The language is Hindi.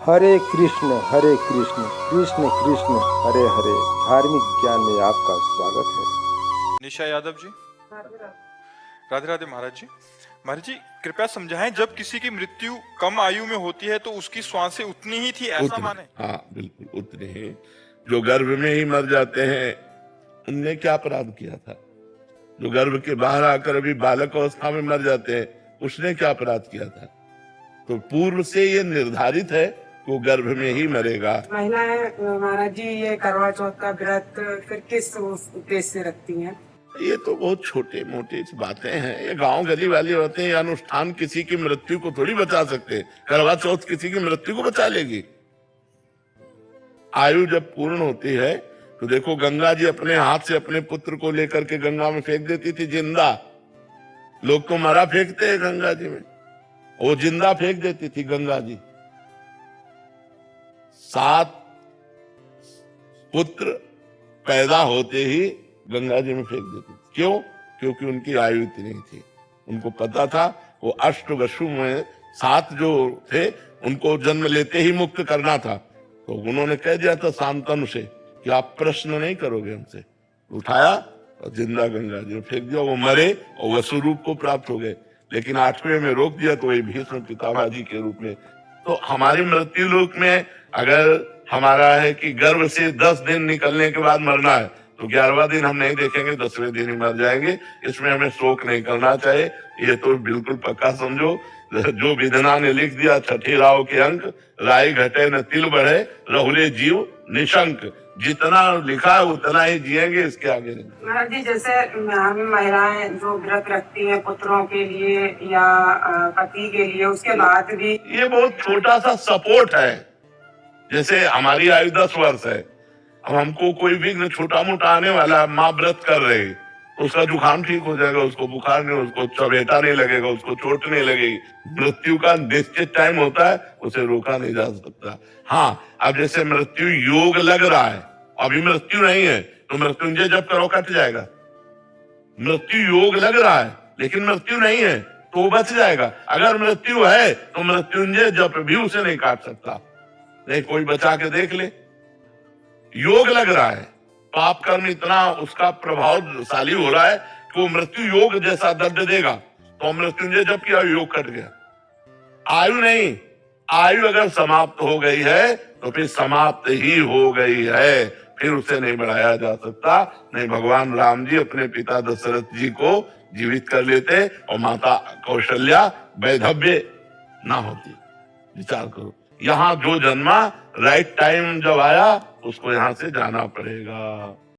हरे कृष्ण कृष्ण कृष्ण हरे हरे। धार्मिक ज्ञान में आपका स्वागत है। निशा यादव जी। राधे राधे महाराज जी। महाराज जी कृपया समझाएं, जब किसी की मृत्यु कम आयु में होती है तो उसकी श्वासें उतनी ही थी, ऐसा उतने, माने? हाँ बिल्कुल उतने ही। जो गर्भ में ही मर जाते हैं उनने क्या अपराध किया था? जो गर्भ के बाहर आकर अभी बालक अवस्था में मर जाते हैं उसने क्या अपराध किया था? तो पूर्व से ये निर्धारित है कि वो गर्भ में ही मरेगा। महिलाएं महाराज जी ये करवा चौथ का व्रत फिर किस उद्देश्य से रखती हैं? ये तो बहुत छोटे मोटे बातें हैं, ये गांव गली वाली बातें। ये अनुष्ठान किसी की मृत्यु को थोड़ी बचा सकते। करवा चौथ किसी की मृत्यु को बचा लेगी? आयु जब पूर्ण होती है तो देखो, गंगा जी अपने हाथ से अपने पुत्र को लेकर के गंगा में फेंक देती थी जिंदा। लोग तो मरा फेंकते हैं गंगा जी में, वो जिंदा फेंक देती थी गंगा जी। 7 पुत्र पैदा होते ही गंगा जी में फेंक देती थी। क्यों? क्योंकि उनकी आयु इतनी थी। उनको पता था वो अष्टवसु में 7 जो थे उनको जन्म लेते ही मुक्त करना था। तो उन्होंने कह दिया था शांतनु से कि आप प्रश्न नहीं करोगे हमसे। उठाया और जिंदा गंगा जी में फेंक दिया। वो मरे और वसु रूप को प्राप्त हो गए। लेकिन 8वें में रोक दिया तो वही भीष्म पितामह जी के रूप में। तो हमारी मृत्यु लोक में अगर हमारा है कि गर्भ से 10 दिन निकलने के बाद मरना है तो 11वां दिन हम नहीं देखेंगे, 10वें दिन ही मर जाएंगे। इसमें हमें शोक नहीं करना चाहिए। ये तो बिल्कुल पक्का समझो, जो विधना ने लिख दिया 6ठे राव के अंक, राय घटे न तिल बढ़े रहुले जीव निशंक। जितना लिखा है उतना ही जिएंगे, इसके आगे नहीं। महाराज जी जैसे हम महिलाएं जो व्रत रखती हैं पुत्रों के लिए या पति के लिए, उसके बाद भी ये बहुत छोटा सा सपोर्ट है। जैसे हमारी आयु 10 वर्ष है, अब हमको कोई विघ्न छोटा मोटा आने वाला, माँ व्रत कर रही तो उसका जुकाम ठीक हो जाएगा, उसको बुखार नहीं, उसको चबेटा नहीं लगेगा, उसको चोट नहीं लगेगी। मृत्यु का निश्चित टाइम होता है, उसे रोका नहीं जा सकता। हाँ, अब जैसे मृत्यु योग लग रहा है, अभी मृत्यु नहीं है तो मृत्युंजय जप करो कट जाएगा। मृत्यु योग लग रहा है लेकिन मृत्यु नहीं है तो वो बच जाएगा। अगर मृत्यु है तो मृत्युंजय जप भी उसे नहीं काट सकता। नहीं, कोई बचा के देख ले। योग लग रहा है, पाप कर्म इतना उसका प्रभावशाली हो रहा है कि वो मृत्यु योग जैसा दर्द देगा। तो मृत्युंजय जब किया योग कट गया। आयु नहीं, आयु अगर समाप्त हो गई है तो फिर समाप्त ही हो गई है, फिर उसे नहीं बढ़ाया जा सकता। नहीं, भगवान राम जी अपने पिता दशरथ जी को जीवित कर लेते और माता कौशल्या वैधव्य ना होती। विचार करो, यहाँ जो जन्मा राइट टाइम जब आया उसको यहाँ से जाना पड़ेगा।